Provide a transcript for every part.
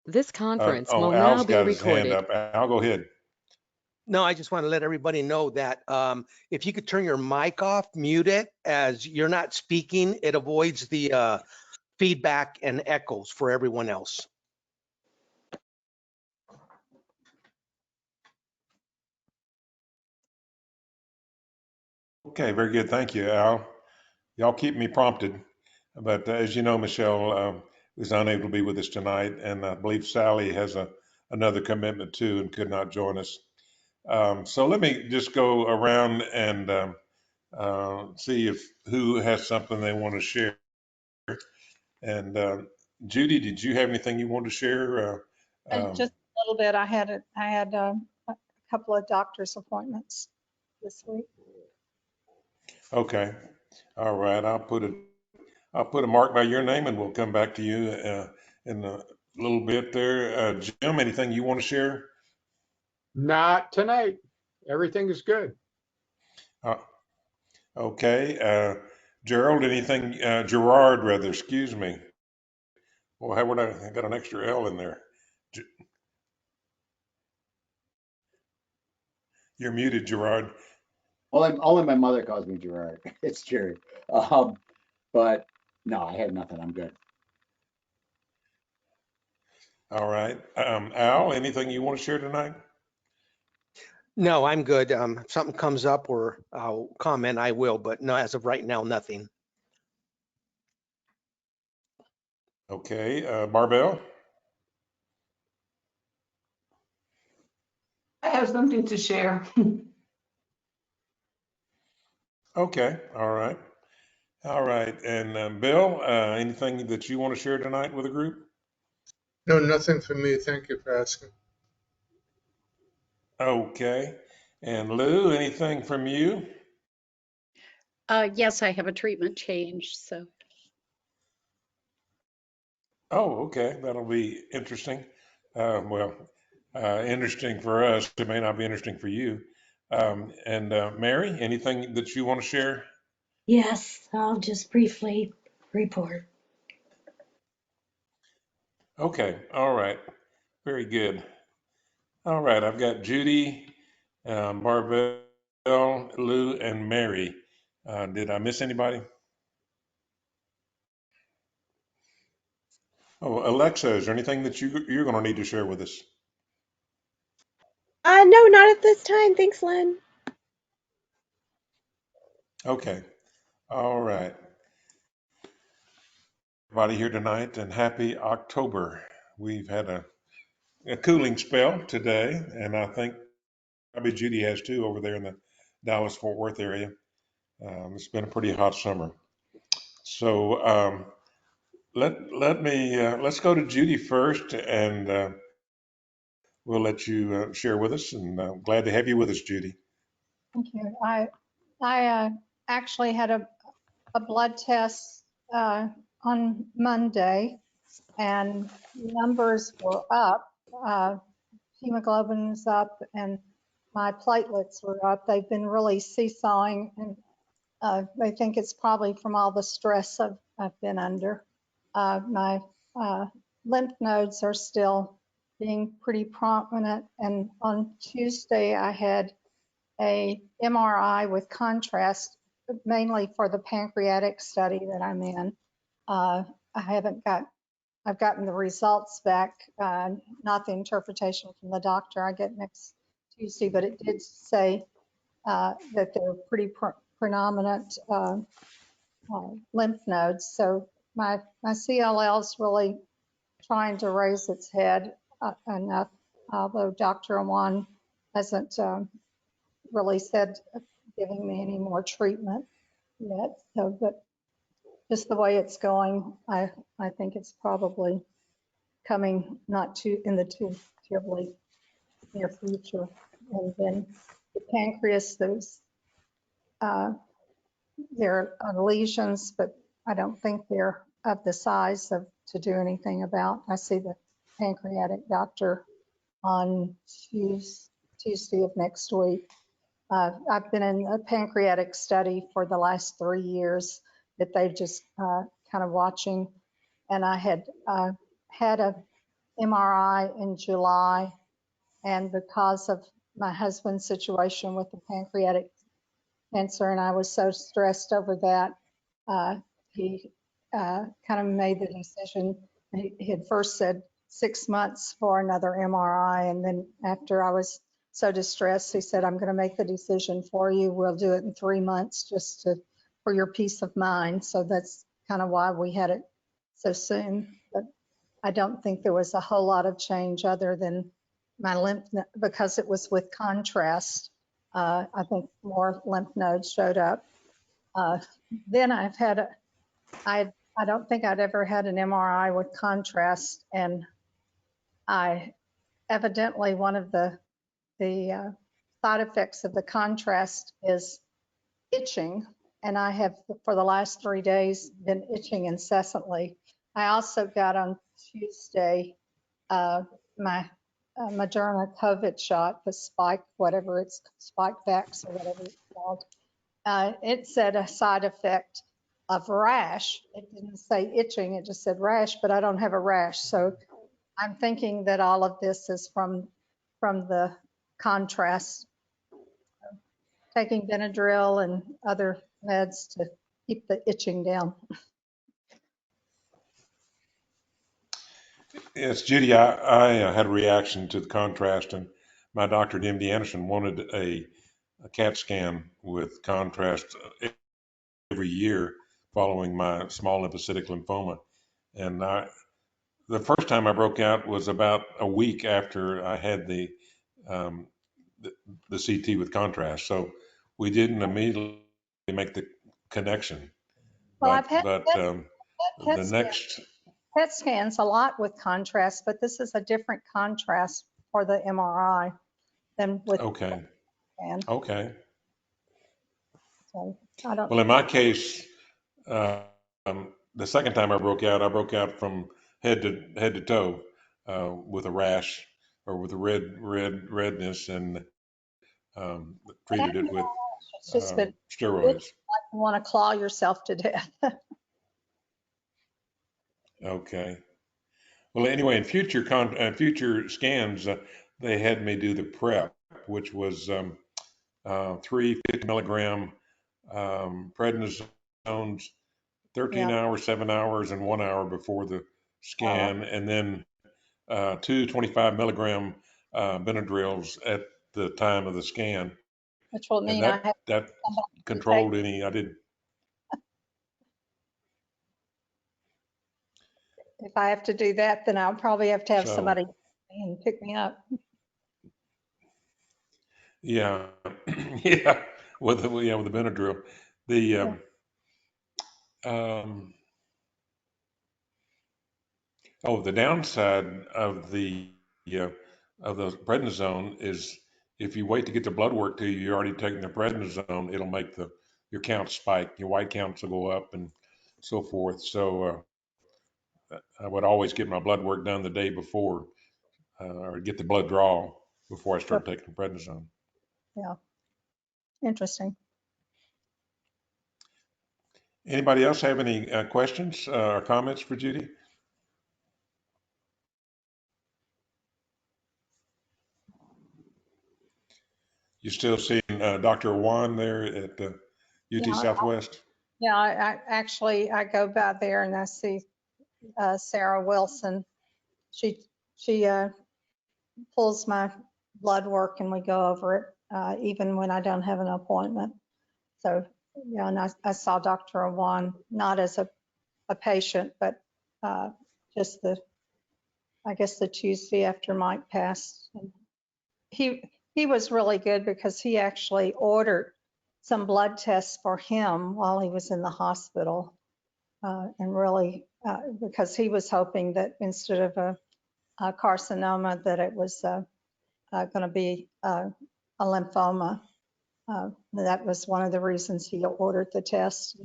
This conference Oh, will Al's now be got his hand recorded. up. Al, go ahead. No, I just want to let everybody know that if you could turn your mic off, mute it as you're not speaking, it avoids the feedback and echoes for everyone else. Okay, very good. Thank you, Al. Y'all keep me prompted. But as you know, Michele was unable to be with us tonight, and I believe Sally has another commitment too and could not join us. So let me just go around and see if who has something they want to share. And Judy, did you have anything you wanted to share? Just a little bit. I had a couple of doctor's appointments this week. Okay, all right. I'll put a mark by your name, and we'll come back to you in a little bit there. Jim, anything you want to share? Not tonight. Everything is good. Okay. Gerald, anything? Gerard, rather. Excuse me. Well, how would I got an extra L in there? You're muted, Gerard. Only my mother calls me Gerard. It's Jerry. But no, I had nothing. I'm good. All right. Al, anything you want to share tonight? No, I'm good. If something comes up or I'll comment, I will, but no, as of right now, nothing. Okay. Barbell? I have something to share. Okay. All right. All right. And Bill, anything that you want to share tonight with the group? No, nothing for me. Thank you for asking. Okay. And Lou, anything from you? Yes, I have a treatment change, so. Oh, okay. That'll be interesting. Interesting for us. It may not be interesting for you. And Mary, anything that you want to share? Yes, I'll just briefly report. Okay. All right. Very good. All right. I've got Judy, Barbell, Lou, and Mary. Did I miss anybody? Oh, Alexa, is there anything that you're going to need to share with us? No, not at this time. Thanks, Len. Okay. All right. Everybody here tonight, and happy October. We've had a cooling spell today, and I think probably Judy has too over there in the Dallas-Fort Worth area. It's been a pretty hot summer. So let's go to Judy first, and we'll let you share with us. And glad to have you with us, Judy. Thank you. I actually had a blood test on Monday, and numbers were up. Hemoglobin was up, and my platelets were up. They've been really seesawing, and I think it's probably from all the stress I've been under. My lymph nodes are still being pretty prominent, and on Tuesday I had a MRI with contrast, mainly for the pancreatic study that I'm in. I've gotten the results back, not the interpretation from the doctor I get next Tuesday, but it did say that they're pretty predominant lymph nodes. So my CLL is really trying to raise its head enough, although Dr. Awan hasn't really said giving me any more treatment yet. So, but just the way it's going, I think it's probably coming not too in the too terribly near future. And then the pancreas, there are lesions, but I don't think they're of the size to do anything about. I see the pancreatic doctor on Tuesday of next week. I've been in a pancreatic study for the last 3 years that they've just kind of watching, and I had had MRI in July. And because of my husband's situation with the pancreatic cancer, and I was so stressed over that, he kind of made the decision. He had first said 6 months for another MRI. And then after I was so distressed, he said, I'm going to make the decision for you. We'll do it in 3 months just for your peace of mind. So that's kind of why we had it so soon. But I don't think there was a whole lot of change other than my lymph, because it was with contrast. I think more lymph nodes showed up. Then I don't think I'd ever had an MRI with contrast, and evidently one of the side effects of the contrast is itching, and I have for the last 3 days been itching incessantly. I also got on Tuesday my Moderna COVID shot, the spike, whatever it's spike vax or whatever it's called. It said a side effect of rash. It didn't say itching, it just said rash, but I don't have a rash. So I'm thinking that all of this is from the contrast, taking Benadryl and other meds to keep the itching down. Yes, Judy, I had a reaction to the contrast, and my doctor at MD Anderson wanted a CAT scan with contrast every year following my small lymphocytic lymphoma. And the first time I broke out was about a week after I had the CT with contrast. So we didn't immediately make the connection. Well, I've had But the next, PET scans a lot with contrast, but this is a different contrast for the MRI than with okay, scan. okay. So I don't. Well, in my case, the second time I broke out from head to toe with a rash or with a redness, and treated it with It's just been steroids. like you want to claw yourself to death. Okay. Well, anyway, in future scans, they had me do the prep, which was 350 milligram prednisones, 13 Yeah. hours, 7 hours, and 1 hour before the scan, and then 2 25 milligram Benadryls at the time of the scan, Which will and mean I have that somebody to controlled take. any. I didn't. If I have to do that, then I'll probably have to have So somebody and pick me up. yeah, yeah, with the Benadryl, the um, the downside of the prednisone is if you wait to get the blood work to you, you're already taking the prednisone, it'll make your count spike, your white counts will go up and so forth. So I would always get my blood work done the day before, or get the blood draw before I start taking prednisone. Yeah. Interesting. Anybody else have any questions or comments for Judy? You still seeing Dr. Wan there at UT Yeah. Southwest? Yeah. I go by there and I see Sarah Wilson. She pulls my blood work and we go over it even when I don't have an appointment. So, yeah, and I saw Dr. Awan, not as a patient, but just I guess the Tuesday after Mike passed. And he was really good because he actually ordered some blood tests for him while he was in the hospital. And really, because he was hoping that instead of a carcinoma, that it was going to be a lymphoma. That was one of the reasons he ordered the test.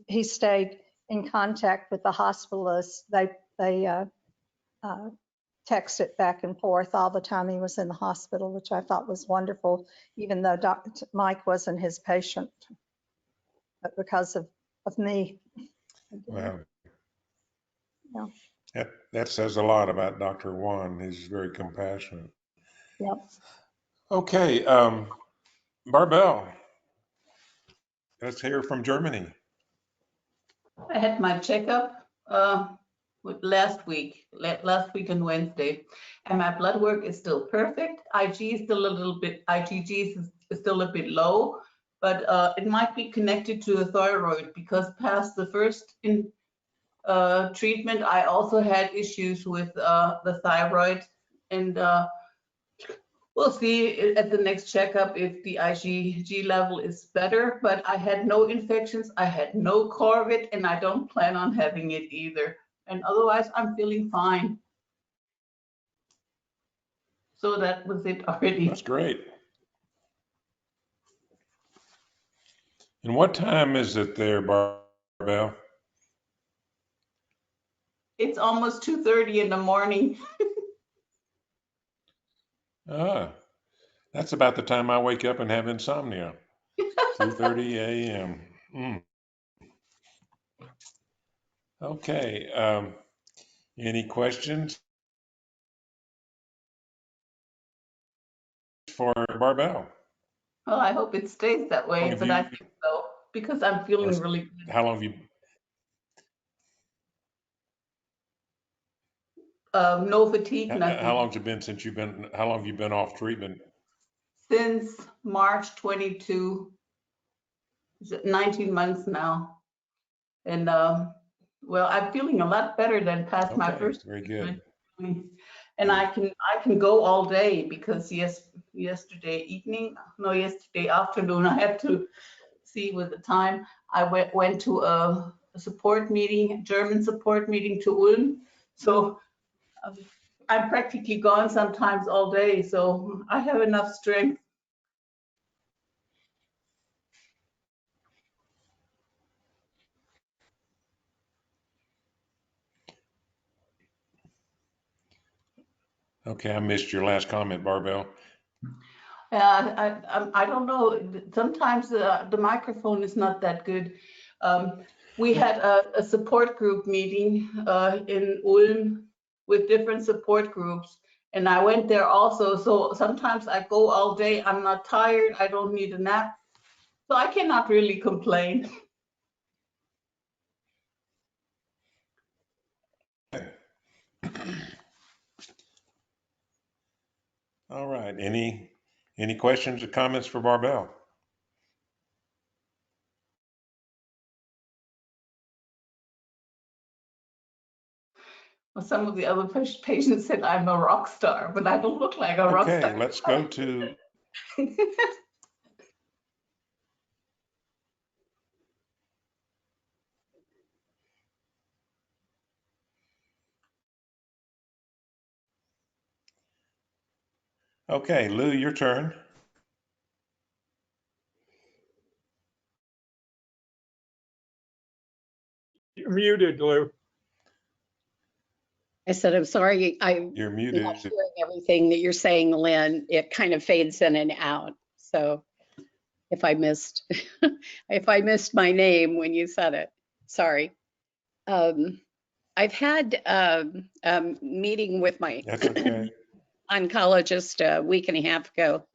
He stayed in contact with the hospitalists. They texted back and forth all the time he was in the hospital, which I thought was wonderful, even though Dr. Mike wasn't his patient, but because of me. Wow. Yeah. That says a lot about Dr. Wan. He's very compassionate. Yep. Okay, Barbel, let's hear from Germany. I had my checkup last week on Wednesday, and my blood work is still perfect. IgG is still a bit low, but it might be connected to a thyroid because past the first treatment, I also had issues with the thyroid, and we'll see at the next checkup if the IgG level is better, but I had no infections, I had no COVID, and I don't plan on having it either. And otherwise, I'm feeling fine. So that was it already. That's great. And what time is it there, Barbel? It's almost 2:30 in the morning. Ah, that's about the time I wake up and have insomnia. 2:30 a.m. Okay. Any questions for Barbel? Well, I hope it stays that way, but I think so because I'm feeling really good. How long have you? No fatigue, nothing. How long has it been since how long have you been off treatment? Since March 22, 19 months now. And well, I'm feeling a lot better than past my first. Very good. And I can go all day because yesterday afternoon, I had to see with the time. I went to a support meeting, German support meeting to Ulm. So I'm practically gone sometimes all day. So I have enough strength. Okay, I missed your last comment, Barbel. I don't know. Sometimes the microphone is not that good. We had a support group meeting in Ulm with different support groups, and I went there also. So sometimes I go all day. I'm not tired. I don't need a nap. So I cannot really complain. All right. Any questions or comments for Barbel? Well, some of the other patients said I'm a rock star, but I don't look like a rock star. Okay, let's go to. Okay, Lou, your turn. You're muted, Lou. I said, I'm sorry, I'm You're not muted. hearing everything that you're saying, Lynn. It kind of fades in and out. So if I missed, if I missed my name when you said it, sorry. I've had a meeting with my That's okay. oncologist a week and a half ago,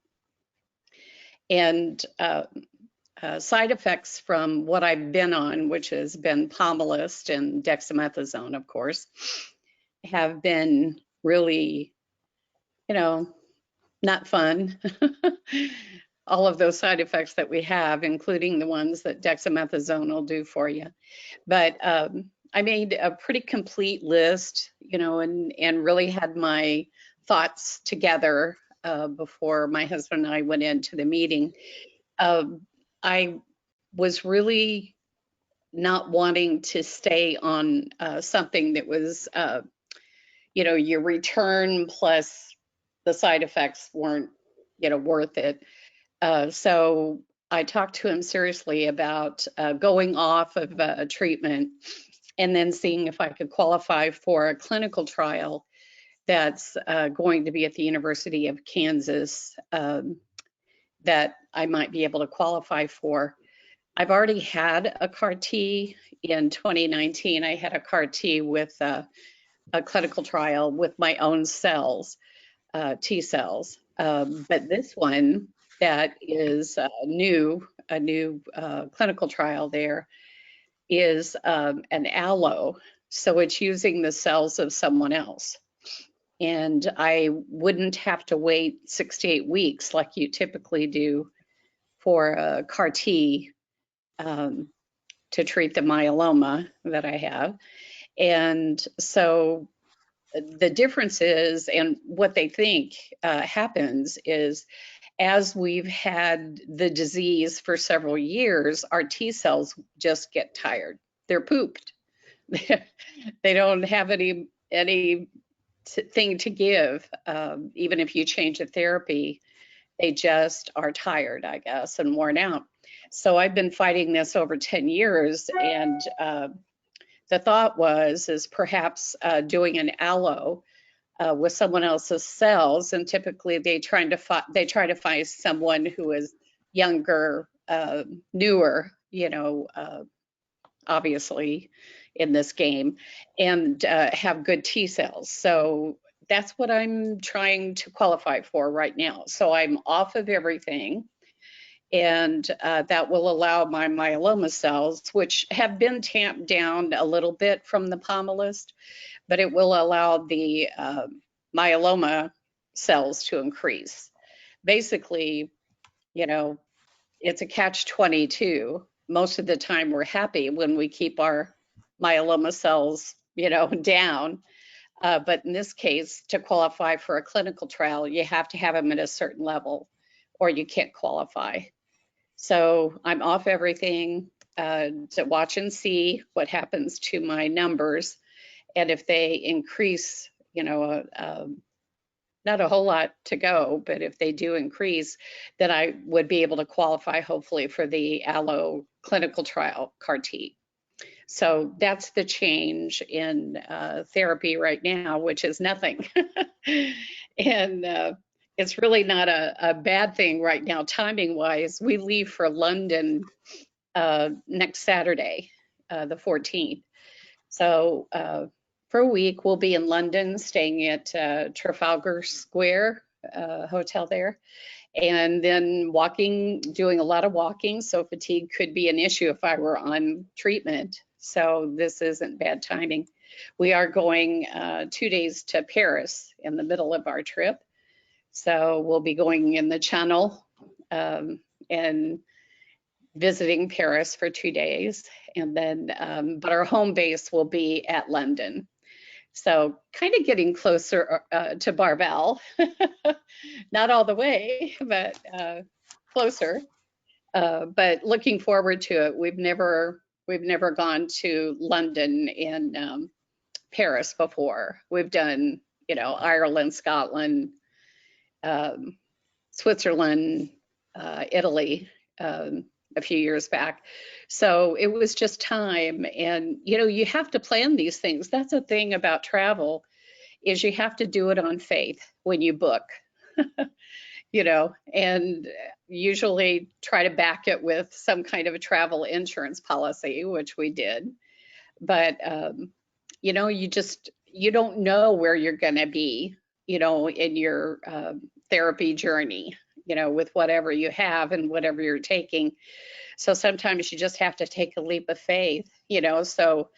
and side effects from what I've been on, which has been Pomalyst and dexamethasone, of course, have been really, not fun. All of those side effects that we have, including the ones that dexamethasone will do for you. But I made a pretty complete list, and really had my thoughts together before my husband and I went into the meeting. I was really not wanting to stay on something that was, your return plus the side effects weren't, worth it. So I talked to him seriously about going off of a treatment and then seeing if I could qualify for a clinical trial that's going to be at the University of Kansas that I might be able to qualify for. I've already had a CAR T in 2019. I had a CAR T with a clinical trial with my own cells, T cells. But this one that is a new clinical trial there is an allo. So it's using the cells of someone else. And I wouldn't have to wait 6 to 8 weeks like you typically do for a CAR T to treat the myeloma that I have. And so the difference is, and what they think happens is, as we've had the disease for several years, our T cells just get tired. They're pooped. They don't have any thing to give. Even if you change the therapy, they just are tired, I guess, and worn out. So I've been fighting this over 10 years, and the thought is perhaps doing an allo with someone else's cells, and typically they try to find someone who is younger, newer, obviously in this game, and have good T cells. So that's what I'm trying to qualify for right now. So I'm off of everything, and that will allow my myeloma cells, which have been tamped down a little bit from the Pomalyst, but it will allow the myeloma cells to increase. Basically, it's a catch-22. Most of the time we're happy when we keep our myeloma cells, down. But in this case, to qualify for a clinical trial, you have to have them at a certain level or you can't qualify. So I'm off everything to watch and see what happens to my numbers. And if they increase, not a whole lot to go, but if they do increase, then I would be able to qualify hopefully for the allo clinical trial CAR T. So that's the change in therapy right now, which is nothing. And it's really not a bad thing right now, timing wise. We leave for London next Saturday, the 14th. So for a week, we'll be in London, staying at Trafalgar Square Hotel there, and then doing a lot of walking. So fatigue could be an issue if I were on treatment. So this isn't bad timing. We are going 2 days to Paris in the middle of our trip. So we'll be going in the Channel and visiting Paris for 2 days. And then, but our home base will be at London. So kind of getting closer to Barbell, not all the way, but closer. But looking forward to it. We've never gone to London and Paris before. We've done, Ireland, Scotland, Switzerland, Italy, a few years back. So it was just time. And, you have to plan these things. That's the thing about travel, is you have to do it on faith when you book, and usually try to back it with some kind of a travel insurance policy, which we did. But, you don't know where you're going to be, in your therapy journey, with whatever you have and whatever you're taking. So sometimes you just have to take a leap of faith, so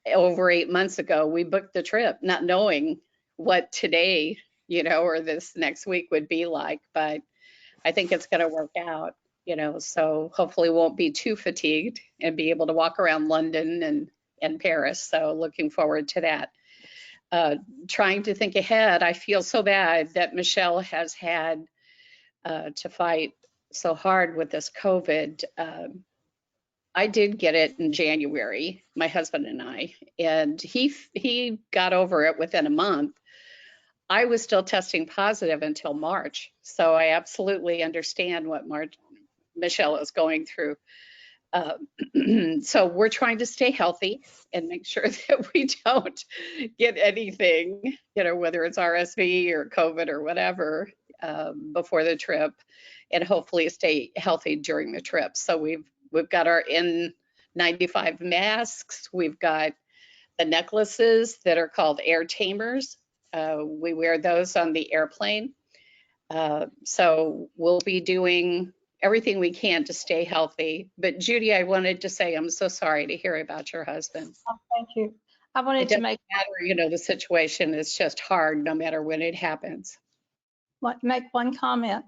over 8 months ago, we booked the trip, not knowing what today, or this next week would be like, but I think it's going to work out, so hopefully won't be too fatigued and be able to walk around London and Paris. So looking forward to that. Trying to think ahead, I feel so bad that Michele has had to fight so hard with this COVID. I did get it in January, my husband and I, and he got over it within a month. I was still testing positive until March, so I absolutely understand what Michele is going through. So we're trying to stay healthy and make sure that we don't get anything, whether it's RSV or COVID or whatever, before the trip, and hopefully stay healthy during the trip. So we've got our N95 masks. We've got the necklaces that are called air tamers. We wear those on the airplane. So we'll be doing everything we can to stay healthy. But Judy, I wanted to say I'm so sorry to hear about your husband. Oh, thank you. I It wanted to doesn't make matter, the situation is just hard no matter when it happens. one comment.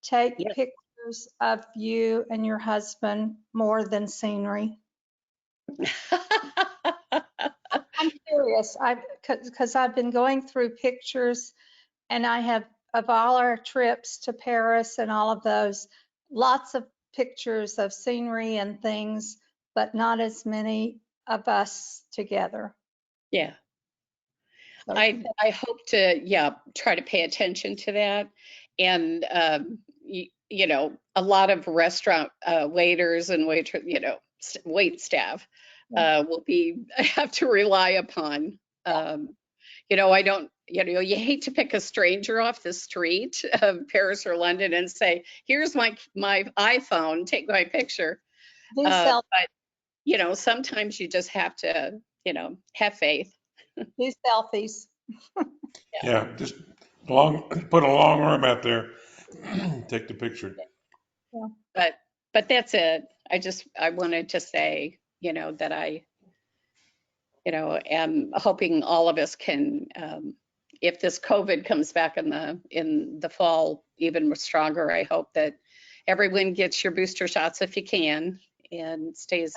Take Yes. pictures of you and your husband more than scenery. I'm serious. Because I've been going through pictures, and I have, of all our trips to Paris and all of those, lots of pictures of scenery and things, but not as many of us together. Yeah. So I hope to, try to pay attention to that. And, a lot of restaurant waiters and wait staff will have to rely upon. I don't, you hate to pick a stranger off the street of Paris or London and say, here's my iPhone, take my picture. do But, sometimes you just have to, have faith. selfies. Yeah, just put a long arm out there, take the picture. But that's it. I wanted to say, that I, am hoping all of us can, if this COVID comes back in the fall even stronger, I hope that everyone gets your booster shots if you can and stays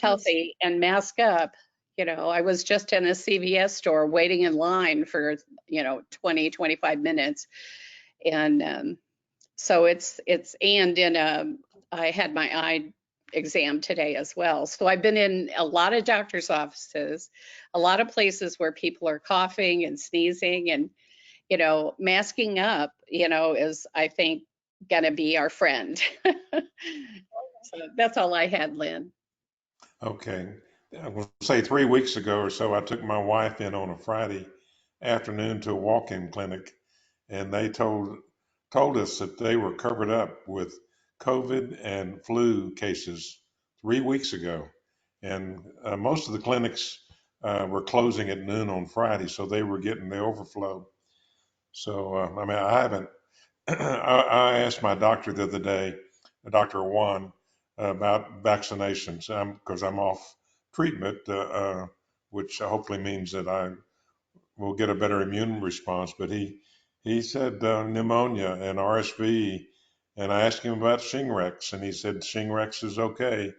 healthy and mask up. I was just in a CVS store waiting in line for, 20, 25 minutes. And so I had my eye exam today as well. So I've been in a lot of doctor's offices, a lot of places where people are coughing and sneezing, and, masking up, is, I think, going to be our friend. So that's all I had, Lynn. Okay. I will say 3 weeks ago or so, I took my wife in on a Friday afternoon to a walk-in clinic, and they told us that they were covered up with COVID and flu cases 3 weeks ago. And most of the clinics were closing at noon on Friday, so they were getting the overflow. So, I haven't, I asked my doctor the other day, Dr. Juan, about vaccinations, because I'm off treatment, which hopefully means that I will get a better immune response. But he said pneumonia and RSV, and I asked him about Shingrix, and he said Shingrix is okay.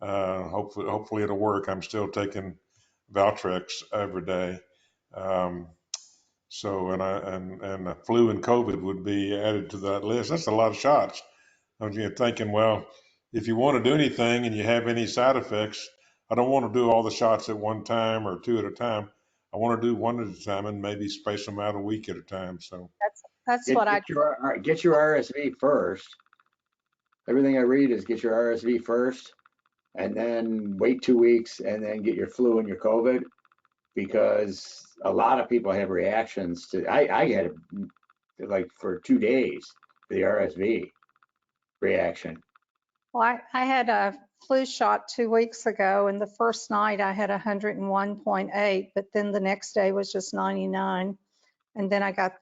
Hopefully it'll work. I'm still taking Valtrex every day. And the flu and COVID would be added to that list. That's a lot of shots. I'm thinking, well, if you want to do anything and you have any side effects, I don't want to do all the shots at one time or two at a time. I want to do one at a time and maybe space them out a week at a time. So That's what I, Get your RSV first. Everything I read is get your RSV first, and then wait 2 weeks, and then get your flu and your COVID, because a lot of people have reactions to. I had it like for 2 days, the RSV reaction. well, I had a flu shot 2 weeks ago, and the first night I had 101.8, but then the next day was just 99. And then I got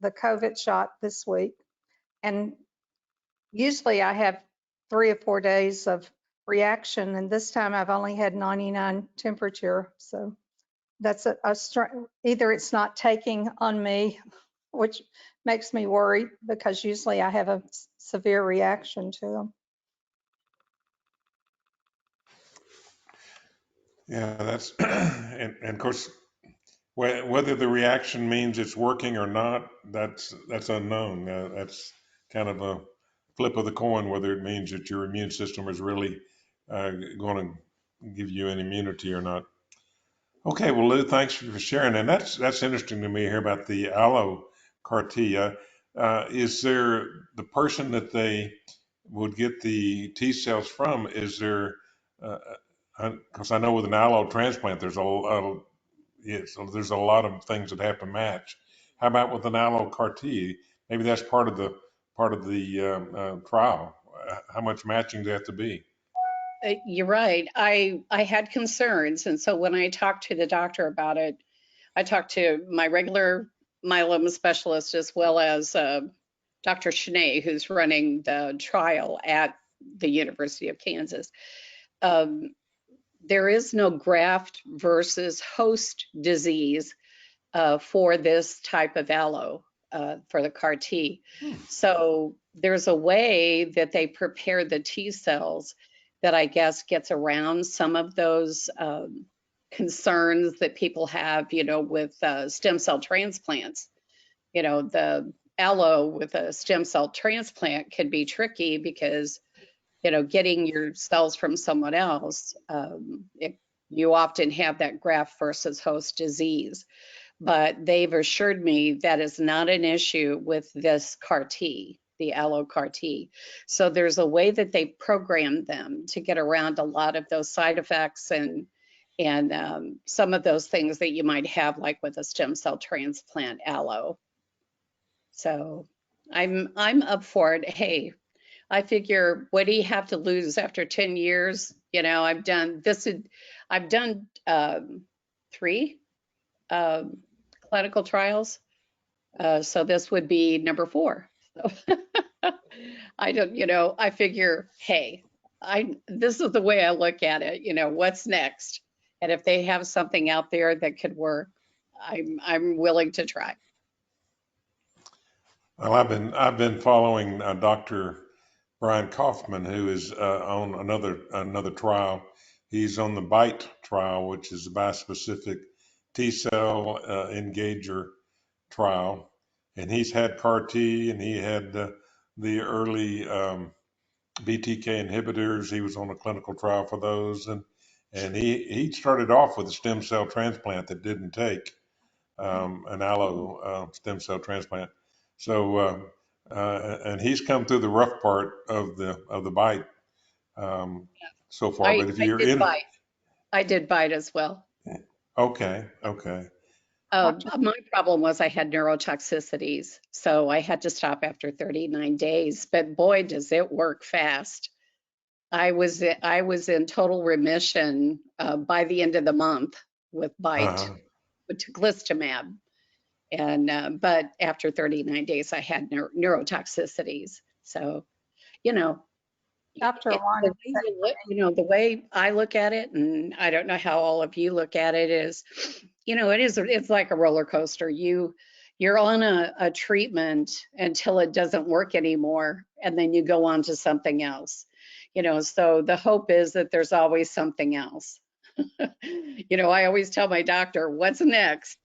the COVID shot this week. And usually I have 3 or 4 days of reaction, and this time I've only had 99 temperature. So that's either it's not taking on me, which makes me worried, because usually I have a severe reaction to them. yeah, that's and of course, whether the reaction means it's working or not, that's unknown. That's kind of a flip of the coin, whether it means that your immune system is really going to give you an immunity or not. Okay, well, Lou, thanks for sharing, and that's interesting to me here about the allo CAR T. Is there the person that they would get the T cells from? Is there because I know with an allo transplant, there's there's a lot of things that have to match. How about with an allo CAR T? Maybe that's part of the trial. How much matching does there have to be? You're right. I had concerns, and so when I talked to the doctor about it, I talked to my regular myeloma specialist as well as Dr. Shanae, who's running the trial at the University of Kansas. Um, there is no graft versus host disease for this type of allo, for the CAR T. So there's a way that they prepare the T cells that I guess gets around some of those concerns that people have, with stem cell transplants. The allo with a stem cell transplant can be tricky because, getting your cells from someone else, you often have that graft versus host disease. But they've assured me that is not an issue with this CAR T, the allo CAR T. So there's a way that they program them to get around a lot of those side effects and some of those things that you might have, like with a stem cell transplant allo. So I'm up for it. Hey, I figure, what do you have to lose after 10 years? I've done this. I've done 3 clinical trials. So this would be number 4. So I figure, hey, this is the way I look at it, what's next? And if they have something out there that could work, I'm willing to try. Well, I've been following Dr. Brian Kaufman, who is on another trial. He's on the BITE trial, which is a bispecific T cell engager trial, and he's had CAR T, and he had the early BTK inhibitors. He was on a clinical trial for those, and he started off with a stem cell transplant that didn't take, an allo stem cell transplant. So and he's come through the rough part of the bite so far. But if you're in, I did bite as well. okay. My problem was I had neurotoxicities, so I had to stop after 39 days. But boy, does it work fast. I was in total remission by the end of the month with bite, with teclistamab, and but after 39 days, I had neurotoxicities. So, Dr. the way I look at it, and I don't know how all of you look at it, is, it's like a roller coaster. You're on a treatment until it doesn't work anymore, and then you go on to something else. So the hope is that there's always something else. I always tell my doctor, what's next?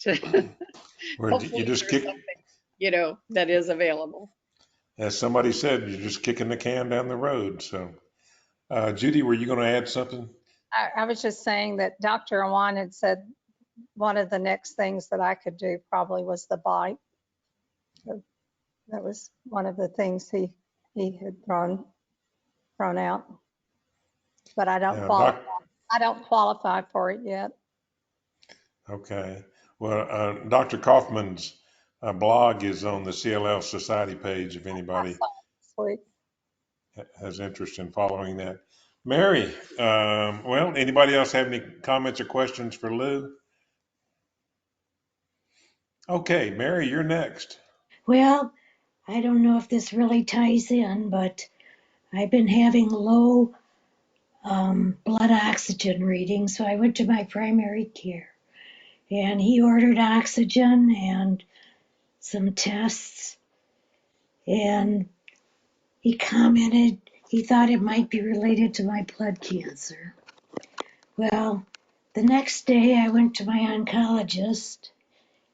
Hopefully you just there's something, that is available. As somebody said, you're just kicking the can down the road. So, Judy, were you going to add something? I was just saying that Dr. Awan had said one of the next things that I could do probably was the bite. So that was one of the things he had thrown out. But I don't qualify. I don't qualify for it yet. Okay. Well, Dr. Kaufman's blog is on the CLL Society page if anybody has interest in following that. Mary, well, anybody else have any comments or questions for Lou? Okay, Mary, you're next. Well, I don't know if this really ties in, but I've been having low blood oxygen readings, so I went to my primary care, and he ordered oxygen and some tests, and he commented he thought it might be related to my blood cancer. Well, the next day I went to my oncologist,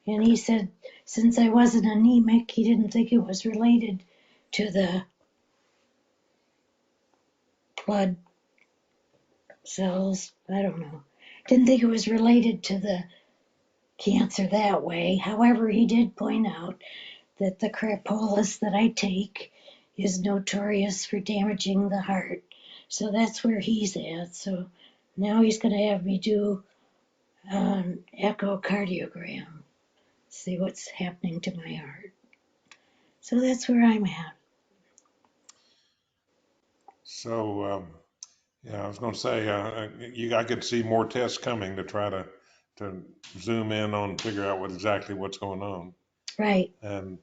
and he said since I wasn't anemic, he didn't think it was related to the blood cells. I don't know. Didn't think it was related to the cancer that way. However, he did point out that the crapolas that I take is notorious for damaging the heart. So that's where he's at. So now he's going to have me do an echocardiogram, see what's happening to my heart. So that's where I'm at. So Yeah, I was going to say, I could see more tests coming to try to zoom in on, figure out exactly what's going on. Right. And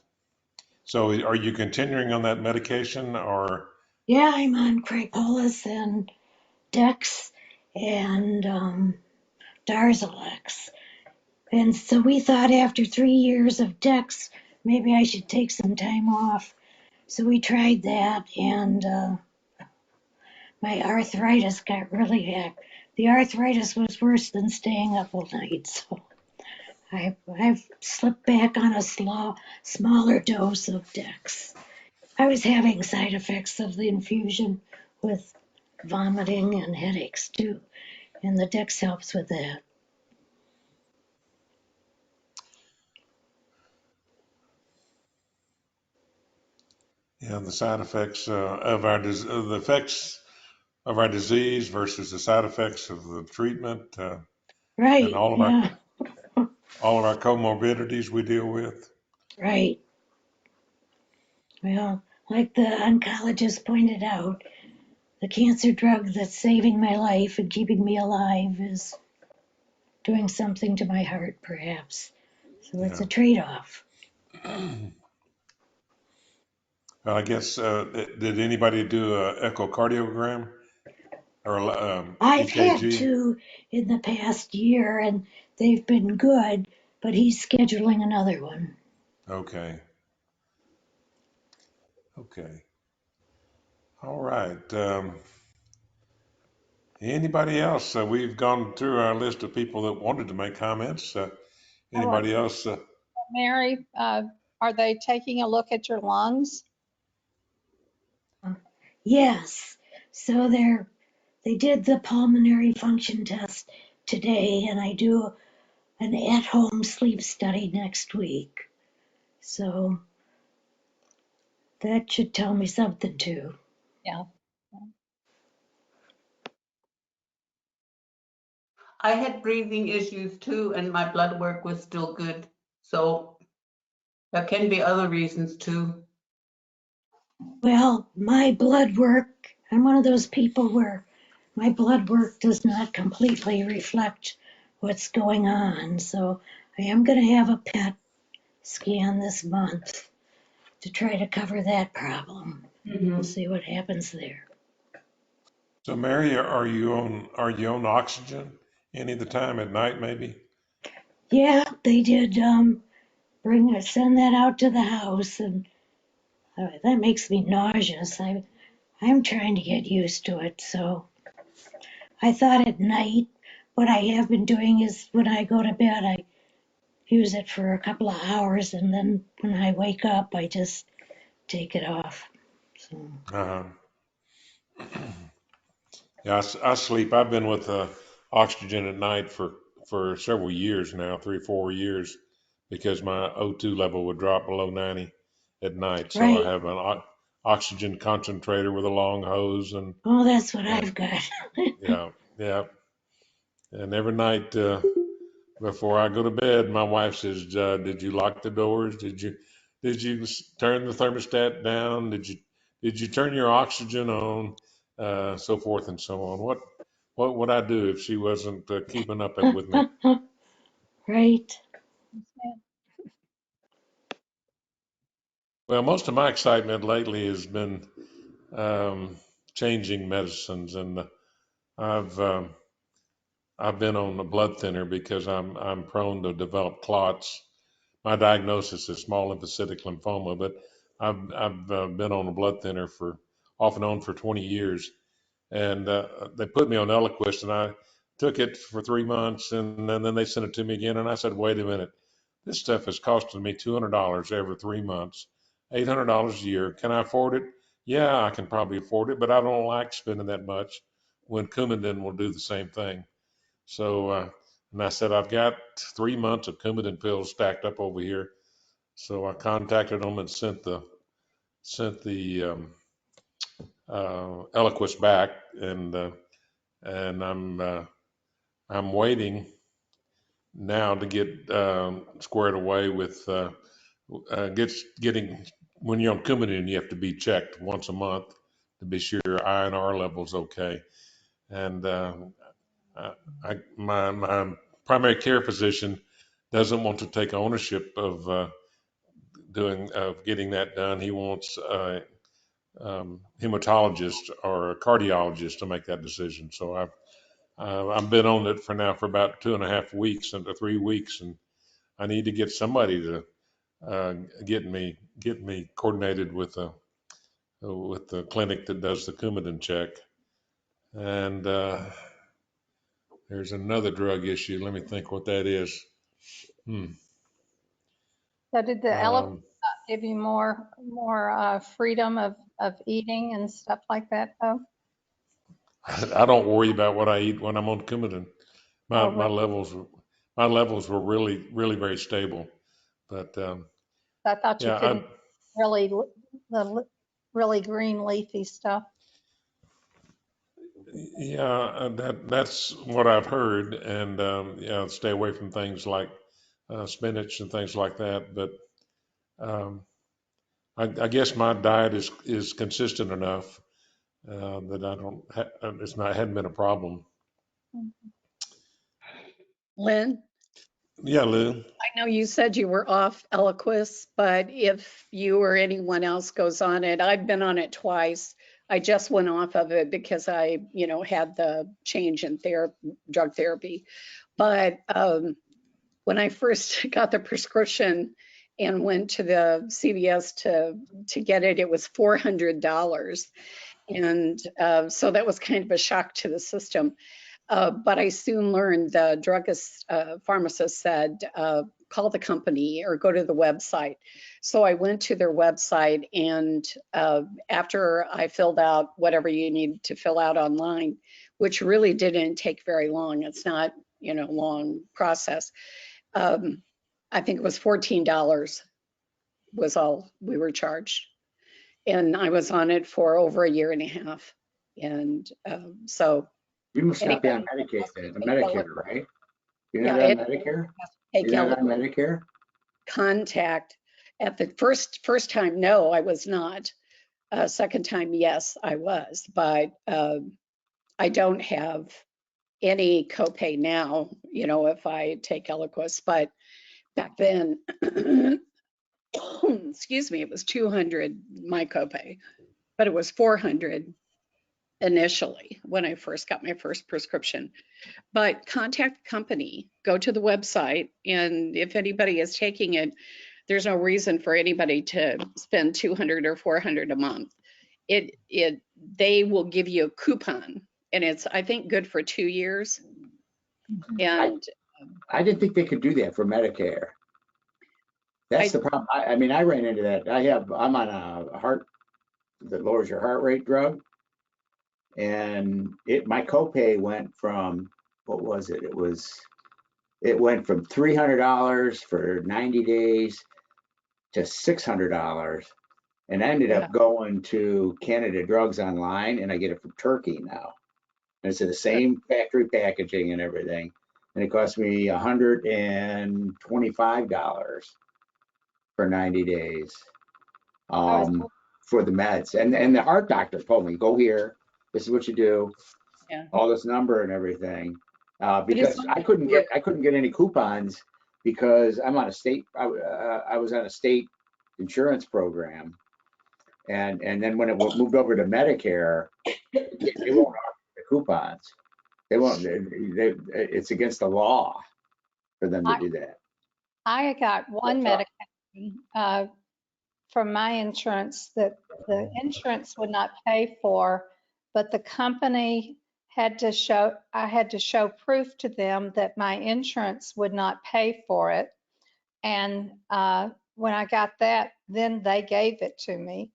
so are you continuing on that medication or? Yeah, I'm on Cripolis and Dex and Darzalex. And so we thought after 3 years of Dex, maybe I should take some time off. So we tried that, and my arthritis got really bad. The arthritis was worse than staying up all night. So I've slipped back on a smaller dose of Dex. I was having side effects of the infusion with vomiting and headaches too, and the Dex helps with that. Yeah, the side effects the effects of our disease versus the side effects of the treatment, and Right, yeah, all of our comorbidities we deal with. right. Well, like the oncologist pointed out, the cancer drug that's saving my life and keeping me alive is doing something to my heart, perhaps. So it's Yeah. a trade-off. Well, I guess did anybody do a echocardiogram or I've had EKG? 2 in the past year, and they've been good, but he's scheduling another one. Okay. Okay. All right. Anybody else? We've gone through our list of people that wanted to make comments. Anybody else? Mary, are they taking a look at your lungs? Yes, so they did the pulmonary function test today, and I do an at-home sleep study next week. So that should tell me something too. Yeah. I had breathing issues too, and my blood work was still good. So there can be other reasons too. Well, my blood work, I'm one of those people where my blood work does not completely reflect what's going on. So I am going to have a PET scan this month to try to cover that problem. We'll see what happens there. So, Mary, are you on oxygen any of the time at night, maybe? Yeah, they did send that out to the house, and that makes me nauseous. I'm trying to get used to it. So I thought at night, what I have been doing is when I go to bed, I use it for a couple of hours, and then when I wake up, I just take it off. So Uh-huh. Yeah, I sleep. I've been with oxygen at night for several years now, 3 or 4 years, because my O2 level would drop below 90 at night. So I right. have an oxygen concentrator with a long hose, Oh, that's what and I've got. yeah, yeah. And every night before I go to bed, my wife says, "Did you lock the doors? Did you turn the thermostat down? Did you turn your oxygen on? So forth and so on." What would I do if she wasn't keeping up it with me? Right. Well, most of my excitement lately has been um, changing medicines, and I've um, I've been on a blood thinner because I'm prone to develop clots. My diagnosis is small lymphocytic lymphoma, but I've been on a blood thinner for off and on for 20 years, and they put me on Eliquis, and I took it for 3 months, and then they sent it to me again, and I said, wait a minute, this stuff is costing me $200 every 3 months, $800 a year. Can I afford it? Yeah, I can probably afford it, but I don't like spending that much when Coumadin will do the same thing. So, and I said, I've got 3 months of Coumadin pills stacked up over here. So I contacted them and sent the Eliquis back, and I'm waiting now to get squared away with getting when you're on Coumadin, you have to be checked once a month to be sure your INR level's okay. And my primary care physician doesn't want to take ownership of getting that done. He wants a hematologist or a cardiologist to make that decision. So I've been on it for about 2.5 weeks into 3 weeks, and I need to get somebody to get me coordinated with the clinic that does the Coumadin check. And there's another drug issue. Let me think what that is. So did the elephant give you more freedom of eating and stuff like that, though? I don't worry about what I eat when I'm on Coumadin. My levels were really very stable. But I thought you yeah, couldn't the really green leafy stuff. yeah, that's what I've heard, and yeah, stay away from things like spinach and things like that. But I guess my diet is consistent enough that I don't hadn't been a problem. Lynn, Yeah, Lou. I know you said you were off Eliquis, but if you or anyone else goes on it, I've been on it twice. I just went off of it because I, had the change in drug therapy. But when I first got the prescription and went to the CVS to get it, it was $400. And so that was kind of a shock to the system. But I soon learned the druggist, pharmacist said, call the company or go to the website. So I went to their website, and after I filled out whatever you need to fill out online, which really didn't take very long, it's not, long process. I think it was $14 was all we were charged. And I was on it for over 1.5 years. And so You must not be on Medicare, right? You're not on Medicare? You're not on Medicare? Contact at the first time, no, I was not. Second time, yes, I was, but I don't have any copay now, if I take Eliquis, but back then, excuse me, it was 200 my copay, but it was 400 initially when I first got my first prescription. But contact the company, go to the website, and if anybody is taking it, there's no reason for anybody to spend 200 or 400 a month. They will give you a coupon, and it's, I think, good for 2 years. And I didn't think they could do that for Medicare. That's the problem. I mean, I ran into that. I'm on a heart that lowers your heart rate drug, and my copay went from, what was it? It went from $300 for 90 days to $600, and I ended up going to Canada Drugs online, and I get it from Turkey now. And it's in the same factory packaging and everything, and it cost me $125 for 90 days for the meds. And the heart doctor told me, go here, this is what you do, all this number and everything. Because I couldn't get any coupons because I'm on a state, I was on a state insurance program. And then when it moved over to Medicare, they won't offer the coupons. They won't, it's against the law for them to do that. I got one medication from my insurance that the insurance would not pay for, but the company I had to show proof to them that my insurance would not pay for it. And when I got that, then they gave it to me,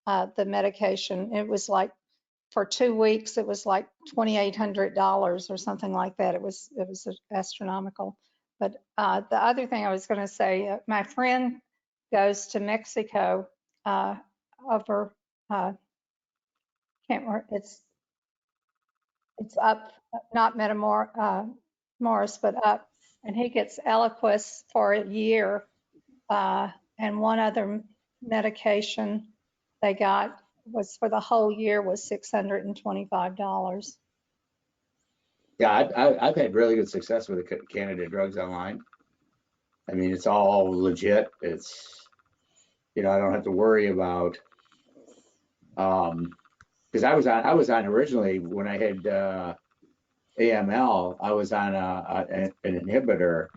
the medication. It was like, for 2 weeks, it was like $2,800 or something like that. It was astronomical. But the other thing I was going to say, my friend goes to Mexico over, can't remember, it's up, not Morris, but up, and he gets Eliquis for a year, and one other medication they got was for the whole year was $625. Yeah, I've had really good success with the Canada drugs online. I mean, it's all legit. It's, I don't have to worry about, because I was on originally when I had AML, I was on an inhibitor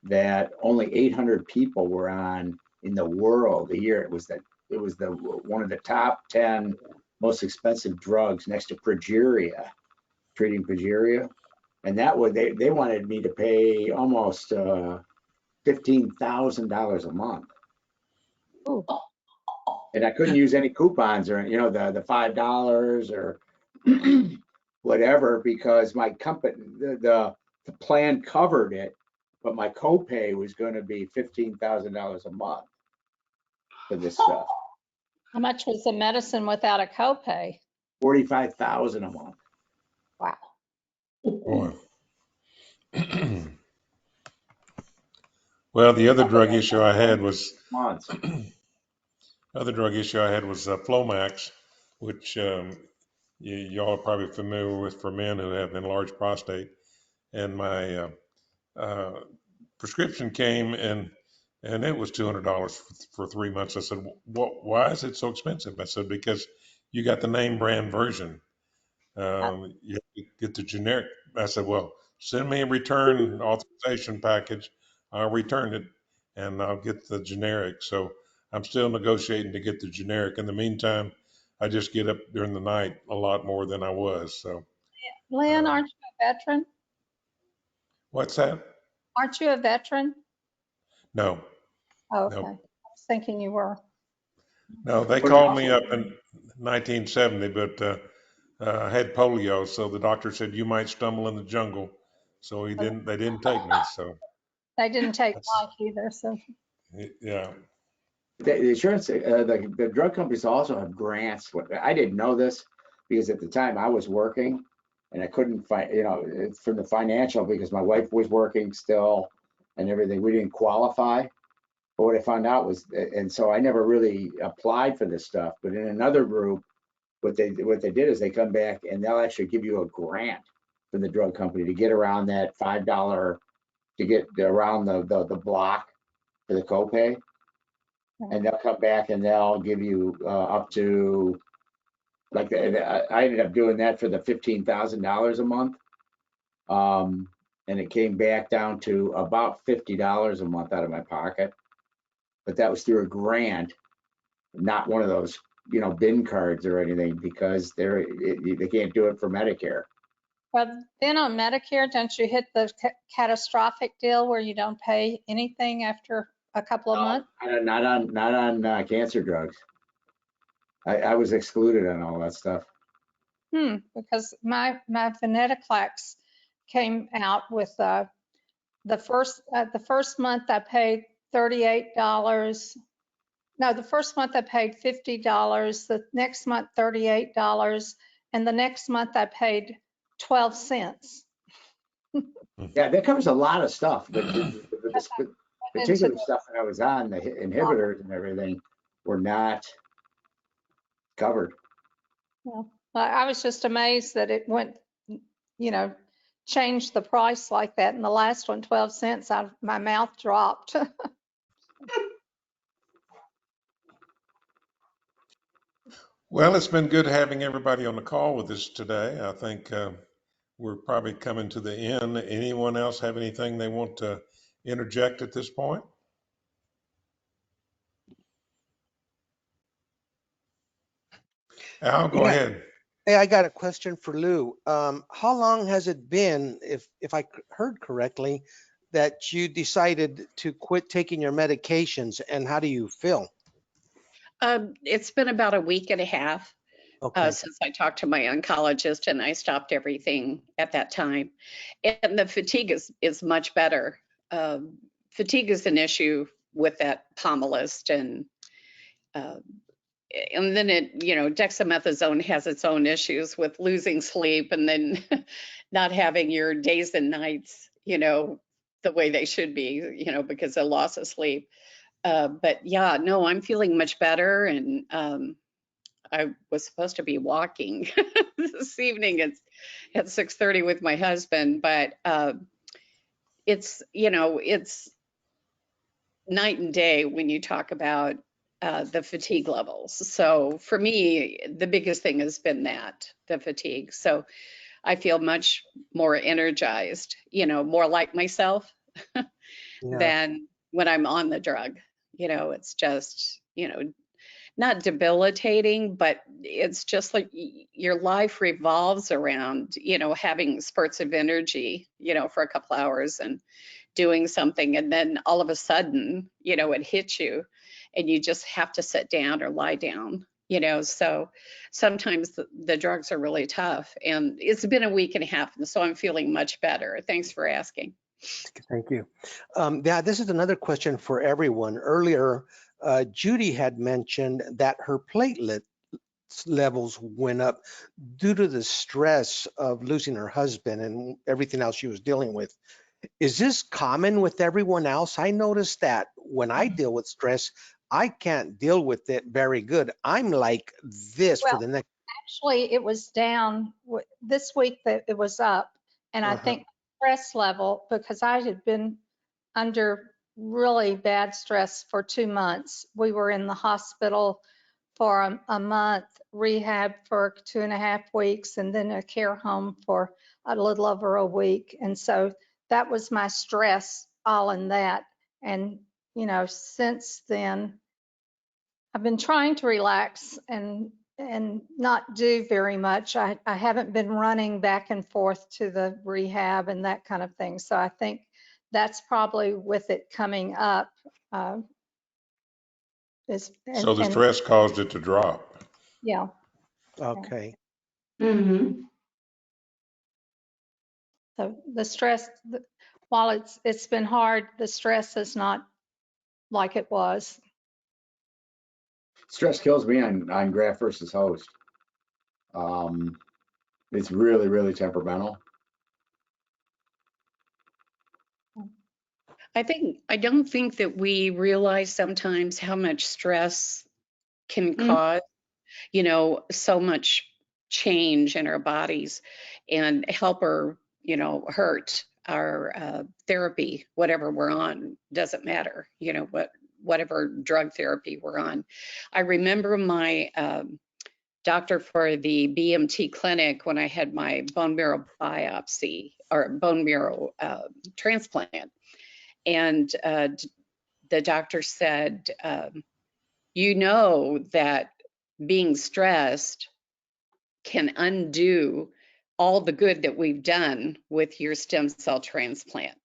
that only 800 people were on in the world a year. It was the one of the top 10 most expensive drugs next to progeria, treating progeria. And that would they wanted me to pay almost $15,000 a month. Ooh. And I couldn't use any coupons or the $5 or whatever, because my company the plan covered it, but my copay was going to be $15,000 a month for this stuff. How much was the medicine without a copay? $45,000 a month. Wow. Boy. Well, the other drug issue I had was Months. Flomax, which y'all are probably familiar with for men who have enlarged prostate. And my prescription came and it was $200 for 3 months. I said, why is it so expensive? I said, because you got the name brand version. You have to get the generic. I said, well, send me a return authorization package. I'll return it and I'll get the generic. So I'm still negotiating to get the generic. In the meantime, I just get up during the night a lot more than I was. So, Lynn, aren't you a veteran? what's that? Aren't you a veteran? No, Oh, okay. no, I was thinking you were. no. They called me up in 1970, but I had polio, so the doctor said you might stumble in the jungle. So they didn't take me. So They didn't take that's, life either, so. yeah. The insurance, the drug companies also have grants. I didn't know this because at the time I was working and I couldn't find, it's from the financial, because my wife was working still and everything. We didn't qualify. But what I found out was, and so I never really applied for this stuff. But in another group, what they did is they come back and they'll actually give you a grant from the drug company to get around that $5 to get around the block for the copay. And they'll come back and they'll give you up to, like, I ended up doing that for the $15,000 a month. And it came back down to about $50 a month out of my pocket. But that was through a grant, not one of those, bin cards or anything, because they can't do it for Medicare. But then on Medicare, don't you hit the catastrophic deal where you don't pay anything after a couple of months? Not on cancer drugs. I was excluded on all that stuff. Because my venetoclax came out with the first month I paid $38. No, the first month I paid $50, the next month $38, and the next month I paid 12 cents. Yeah, that covers a lot of stuff, but the particular Into stuff that I was on, the inhibitors and everything, were not covered. well, I was just amazed that it went, changed the price like that. And the last one, 12 cents, my mouth dropped. Well, it's been good having everybody on the call with us today. I think we're probably coming to the end. Anyone else have anything they want to interject at this point? Al, go ahead. Hey, I got a question for Lou. How long has it been, if I heard correctly, that you decided to quit taking your medications, and how do you feel? It's been about a week and a half Okay. since I talked to my oncologist, and I stopped everything at that time. And the fatigue is much better. Fatigue is an issue with that Pomalyst, and then dexamethasone has its own issues with losing sleep and then not having your days and nights, the way they should be, because of loss of sleep. But yeah, no, I'm feeling much better, and I was supposed to be walking this evening at 6:30 with my husband, but it's, it's night and day when you talk about the fatigue levels. So for me, the biggest thing has been the fatigue. So I feel much more energized, more like myself Yeah. than when I'm on the drug. It's just, not debilitating, but it's just like your life revolves around, having spurts of energy, for a couple hours and doing something. And then all of a sudden, it hits you and you just have to sit down or lie down, so sometimes the drugs are really tough. And it's been a week and a half, and so I'm feeling much better. Thanks for asking. Thank you. Yeah, this is another question for everyone. Earlier, Judy had mentioned that her platelet levels went up due to the stress of losing her husband and everything else she was dealing with. Is this common with everyone else? I noticed that when I deal with stress, I can't deal with it very good. I'm like this for Well, the next. actually, it was down this week that it was up. And I think stress level, because I had been under really bad stress for 2 months. We were in the hospital for a month, rehab for 2.5 weeks, and then a care home for a little over a week. And so that was my stress all in that. And, since then, I've been trying to relax and not do very much. I haven't been running back and forth to the rehab and that kind of thing. So I think that's probably with it coming up. So the stress caused it to drop. Yeah. Okay. Mm-hmm. So the stress, while it's been hard, the stress is not like it was. Stress kills me on graft versus host. It's really, really temperamental. I don't think that we realize sometimes how much stress can cause, so much change in our bodies and help or, hurt our therapy, whatever we're on, doesn't matter, whatever drug therapy we're on. I remember my doctor for the BMT clinic when I had my bone marrow biopsy or bone marrow transplant. And the doctor said, that being stressed can undo all the good that we've done with your stem cell transplant.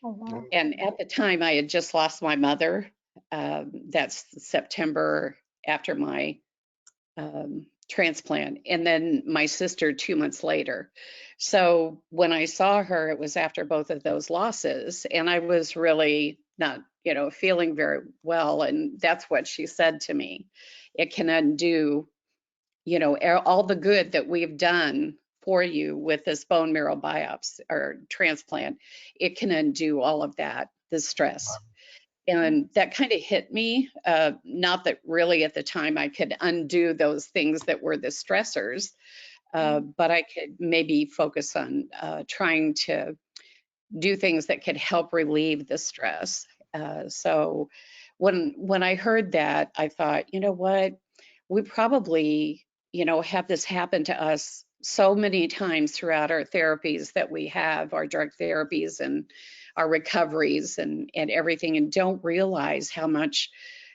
Oh, wow. And at the time, I had just lost my mother. That's September after my transplant, and then my sister 2 months later. So when I saw her, it was after both of those losses, and I was really not, feeling very well. And that's what she said to me. It can undo, all the good that we've done for you with this bone marrow biopsy or transplant. It can undo all of that, the stress. And that kind of hit me. Not that really at the time I could undo those things that were the stressors, but I could maybe focus on trying to do things that could help relieve the stress. So when I heard that, I thought, you know what, we probably, have this happen to us so many times throughout our therapies that we have, our drug therapies and our recoveries and everything, and don't realize how much,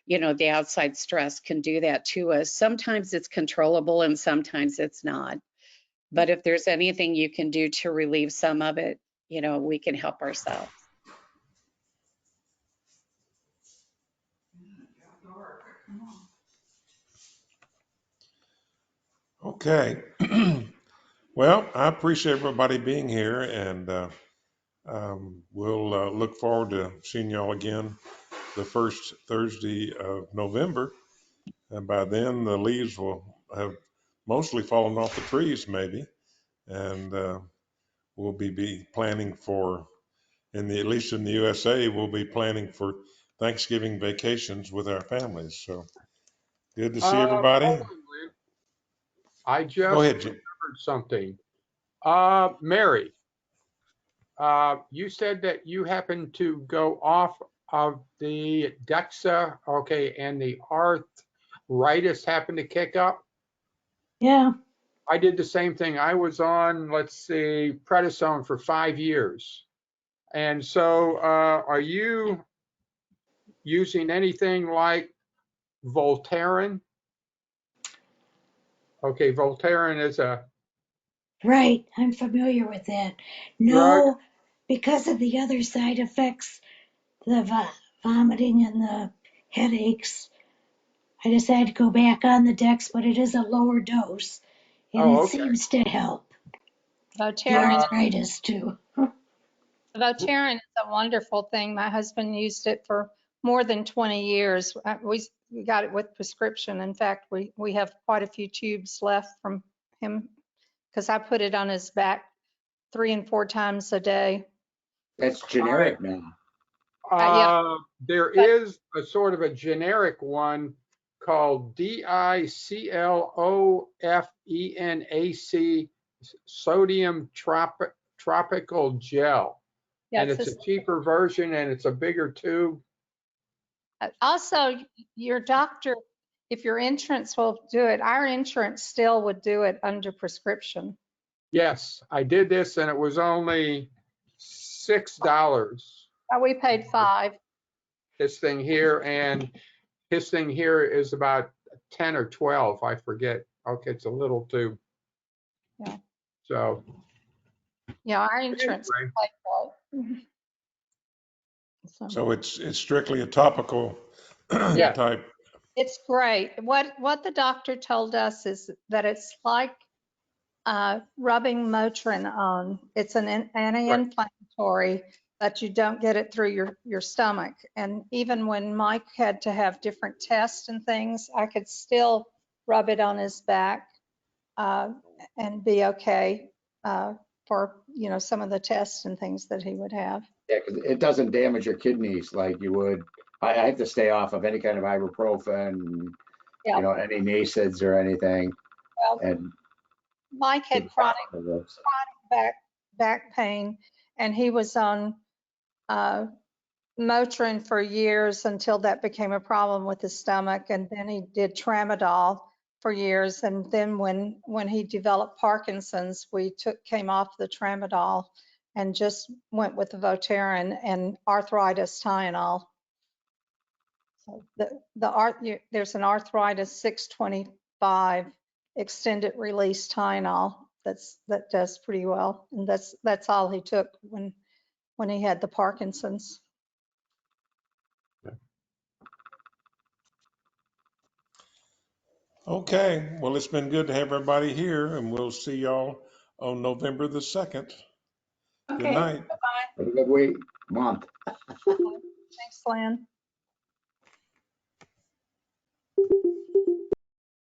the outside stress can do that to us. Sometimes it's controllable and sometimes it's not. But if there's anything you can do to relieve some of it, we can help ourselves. Okay. Well, I appreciate everybody being here, and we'll look forward to seeing y'all again the first Thursday of November. And by then, the leaves will have mostly fallen off the trees, maybe, and we'll be planning for, at least in the USA, we'll be planning for Thanksgiving vacations with our families. So good to see everybody. hold on, Lynn. I Go just ahead, Jim. remembered something. Mary, you said that you happened to go off of the DEXA, okay, and the arthritis happened to kick up. Yeah, I did the same thing. I was on, let's see, prednisone for 5 years. And so are you using anything like Voltaren? Okay, Voltaren is a right. I'm familiar with that. drug. No, because of the other side effects, the vomiting and the headaches, I decided to go back on the Dex, but it is a lower dose, and Oh, it okay. seems to help the Voterin, arthritis too. Voterin is a wonderful thing. My husband used it for more than 20 years. We got it with prescription. In fact, we have quite a few tubes left from him because I put it on his back 3 and 4 times a day. That's generic now. Yeah. There But- is a sort of a generic one called DICLOFENAC sodium tropical gel. Yeah, And it's a cheaper version and it's a bigger tube. Also, your doctor, if your insurance will do it, our insurance still would do it under prescription. Yes, I did this and it was only $6. We paid $5. This thing here, and his thing here is about 10 or 12, I forget. Okay, it's a little tube. Yeah. So Yeah, our insurance anyway, paid for it. So it's strictly a topical Yeah. type. It's great. What the doctor told us is that it's like rubbing Motrin on. It's an anti-inflammatory, but you don't get it through your stomach. And even when Mike had to have different tests and things, I could still rub it on his back and be okay for some of the tests and things that he would have. Yeah, because it doesn't damage your kidneys like you would. I have to stay off of any kind of ibuprofen, Yeah. any NSAIDs or anything. Well, And Mike had chronic back pain, and he was on Motrin for years until that became a problem with his stomach, and then he did Tramadol for years, and then when he developed Parkinson's, we came off the Tramadol and just went with the Voterin and arthritis Tylenol. So there's an arthritis 625 extended release Tylenol that does pretty well, and that's all he took when he had the Parkinson's. Okay, well, it's been good to have everybody here, and we'll see y'all on November the 2nd. Good Okay. night. Bye-bye. have a good week, month. Thanks, Lynn.